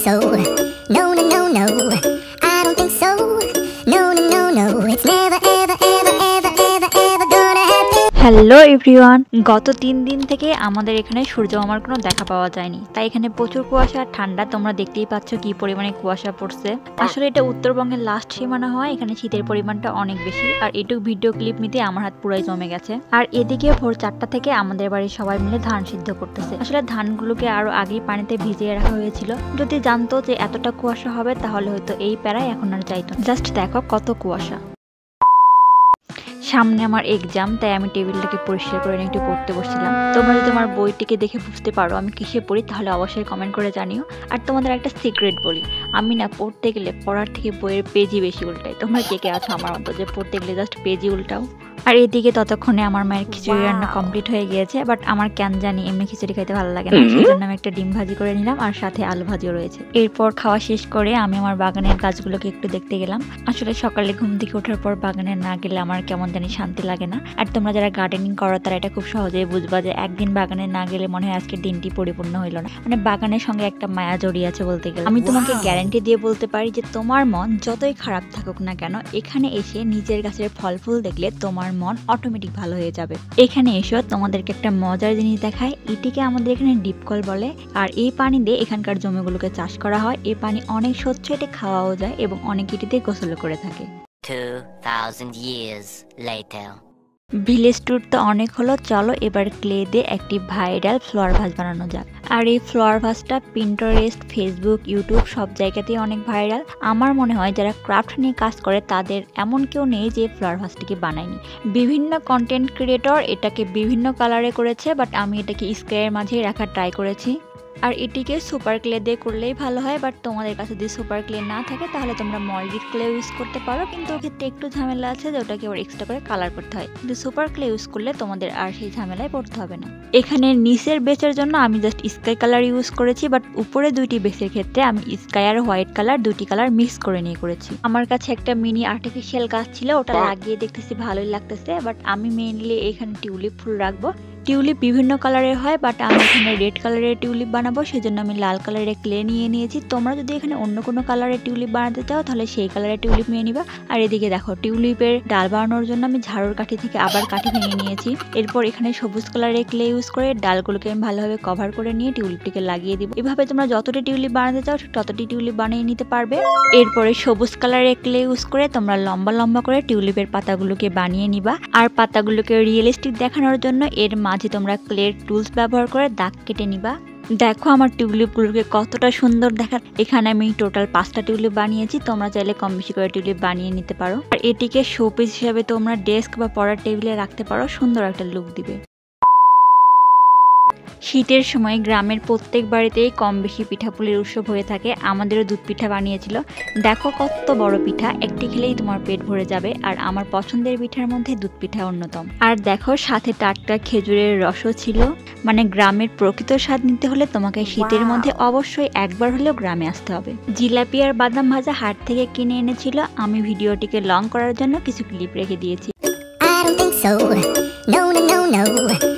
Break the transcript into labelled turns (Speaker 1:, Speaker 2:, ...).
Speaker 1: so. No, no, no, no. I don't think so. No, no, no, no. It's never, ever, ever, ever, ever, ever gonna happen.
Speaker 2: Hello everyone, গত 3 দিন থেকে আমাদের এখানে সূর্য মামার কোনো দেখা পাওয়া যায়নি, তাই এখানে প্রচুর কুয়াশা আর ঠান্ডা। তোমরা দেখতেই পাচ্ছ কি পরিমাণে কুয়াশা পড়ছে। আসলে এটা উত্তরবঙ্গের লাস্ট সীমানা হয়, এখানে শীতের পরিমাণটা অনেক বেশি। আর এটুক ভিডিও ক্লিপ নিতে আমার হাত পুরাই জমে গেছে। আর এদিকে ভোর 4টা থেকে আমাদের বাড়ির সবাই মিলে ধান সিদ্ধ করতেছে। আসলে ধানগুলোকে আরো আগেই পানিতে ভিজিয়ে রাখা হয়েছিল। যদি জানতো যে এতটা কুয়াশা হবে তাহলে হয়তো এই প্যারায় এখন আর যাইতো। জাস্ট দেখো কত কুয়াশা। সামনে আমার এক্সাম, তাই আমি টেবিলটাকে পরিষ্কার করে একটু পড়তে বসছিলাম। তোমরা যদি আমার বইটিকে দেখে বুঝতে পারো আমি কিসে পড়ি তাহলে অবশ্যই কমেন্ট করে জানিও। আর তোমাদের একটা সিক্রেট বলি, আমি না পড়তে গেলে পড়ার থেকে বইয়ের পেজই বেশি উল্টাই। তোমরা কে কে আছো আমার মতো যে পড়তে গেলে জাস্ট পেজই উল্টাও? আর এদিকে ততক্ষণে আমার মায়ের খিচুড়ি রান্না কমপ্লিট হয়ে গিয়েছে, বাট আমার কেন জানি এমনি খিচুড়ি খাইতে ভালো লাগে না, সেই জন্য আমি একটা ডিম ভাজি করে নিলাম আর সাথে আলু ভাজিও রয়েছে। এরপর খাওয়া শেষ করে আমি আমার বাগানের গাছগুলোকে একটু দেখতে গেলাম। আসলে সকালে ঘুম থেকে ওঠার পর বাগানে না গেলে আমার কেমন জানি শান্তি লাগে না। আর তোমরা যারা গার্ডেনিং করো তারা এটা খুব সহজেই বুঝবা যে একদিন বাগানে না গেলে মনে হয় আজকের দিনটি পরিপূর্ণ হইল না। মানে বাগানের সঙ্গে একটা মায়া জড়িয়ে আছে বলতে গেলে। আমি তোমাকে গ্যারান্টি দিয়ে বলতে পারি যে তোমার মন যতই খারাপ থাকুক না কেন, এখানে এসে নিজের গাছের ফল ফুল দেখলে তোমার মন অটোমেটিক ভালো হয়ে যাবে। এখানে এসো তোমাদেরকে একটা মজার জিনিস দেখায়। এটিকে আমাদের এখানে ডিপ কল বলে। আর এই পানি দিয়ে এখানকার জমিগুলোকে চাষ করা হয়। এই পানি অনেক স্বচ্ছ, এটা খাওয়াও যায় এবং অনেক এটিতে গোসল করে থাকে।
Speaker 3: 2000 years later.
Speaker 2: ভিলেজ ট্যুর তো অনেক হলো, চলো এবার ক্লে দিয়ে একটি ভাইরাল ফ্লাওয়ার ভাস বানানো যাক। আর এই ফ্লাওয়ার ভাসটা পিন্টারেস্ট, ফেসবুক, ইউটিউব সব জায়গাতেই অনেক ভাইরাল। আমার মনে হয় যারা ক্রাফট নিয়ে কাজ করে তাদের এমন কেউ নেই যে ফ্লাওয়ার ভাসটিকে বানায়নি। বিভিন্ন কন্টেন্ট ক্রিয়েটর এটাকে বিভিন্ন কালারে করেছে, বাট আমি এটাকে স্কোয়ারের মাঝেই রাখার ট্রাই করেছি। আর এটিকে সুপার ক্লে দিয়ে করলেই ভালো হয়, বাট তোমাদের কাছে যদি সুপার ক্লে না থাকে তাহলে তোমরা মলডিড ক্লে ইউজ করতে পারো, কিন্তু ওক্ষেত্রে একটু ঝামেলা আছে যে ওটাকে আবার এক্সট্রা করে কালার করতে হয়। কিন্তু সুপার ক্লে ইউজ করলে তোমাদের আর সেই ঝামেলায় পড়তে হবে না। এখানে নিচের বেচের জন্য আমি জাস্ট স্কাই কালার ইউজ করেছি, বাট উপরে দুইটি বেসের ক্ষেত্রে আমি স্কাই আর হোয়াইট কালার দুইটি কালার মিক্স করে নিয়ে করেছি। আমার কাছে একটা মিনি আর্টিফিশিয়াল গাছ ছিল, ওটা লাগিয়ে দেখতেছি ভালোই লাগতেছে, বাট আমি মেইনলি এখানে টিউলিপ ফুল রাখবো। টিউলিপ বিভিন্ন কালারের হয়, বাট আমি এখানে রেড কালারের টিউলিপ বানাবো, সেজন্য আমি লাল কালারের ক্লে নিয়ে নিয়েছি। তোমরা যদি এখানে অন্য কোনো কালারের টিউলিপ বানাতে চাও তাহলে সেই কালারের টিউলিপ নিয়ে নিবা। আর এদিকে দেখো টিউলিপের ডাল বানানোর জন্য আমি ঝাড়ুর কাঠি থেকে আবার কাঠি ভেঙে নিয়েছি। এরপর এখানে সবুজ কালারের ক্লে ইউজ করে ডালগুলোকে আমি ভালোভাবে কভার করে নিয়ে টিউলিপটিকে লাগিয়ে দিব। এভাবে তোমরা যতটি টিউলিপ বানাতে চাও ঠিক ততটি টিউলিপ বানিয়ে নিতে পারবে। এরপরে সবুজ কালারের ক্লে ইউজ করে তোমরা লম্বা লম্বা করে টিউলিপের পাতাগুলোকে বানিয়ে নিবা। আর পাতাগুলোকে রিয়েলিস্টিক দেখানোর জন্য এর মাঝে তোমরা ক্লের টুলস ব্যবহার করে দাগ কেটে নিবা। দেখো আমার টিউলিপগুলোকে কতটা সুন্দর দেখা। এখানে আমি টোটাল 5টা টিউলিপ বানিয়েছি, তোমরা চাইলে কম বেশি করে টিউলিপ বানিয়ে নিতে পারো। আর এটিকে শোপিস হিসাবে তোমরা ডেস্ক বা পড়ার টেবিলে রাখতে পারো, সুন্দর একটা লুক দিবে। শীতের সময় গ্রামের প্রত্যেক বাড়িতেই কম বেশি পিঠাপুলির উৎসব হয়ে থাকে। আমাদেরও দুধ পিঠা বানিয়েছিল। দেখো কত বড় পিঠা, একটি খেলেই তোমার পেট ভরে যাবে। আর আমার পছন্দের পিঠার মধ্যে দুধ পিঠা অন্যতম। আর দেখো সাথে টাটকা খেজুরের রসও ছিল। মানে গ্রামের প্রকৃত স্বাদ নিতে হলে তোমাকে শীতের মধ্যে অবশ্যই একবার হলেও গ্রামে আসতে হবে। জিলাপি আর বাদাম ভাজা হাট থেকে কিনে এনেছিল। আমি ভিডিওটিকে লং করার জন্য কিছু ক্লিপ রেখে দিয়েছি।
Speaker 1: I don't think so. No, no, no, no.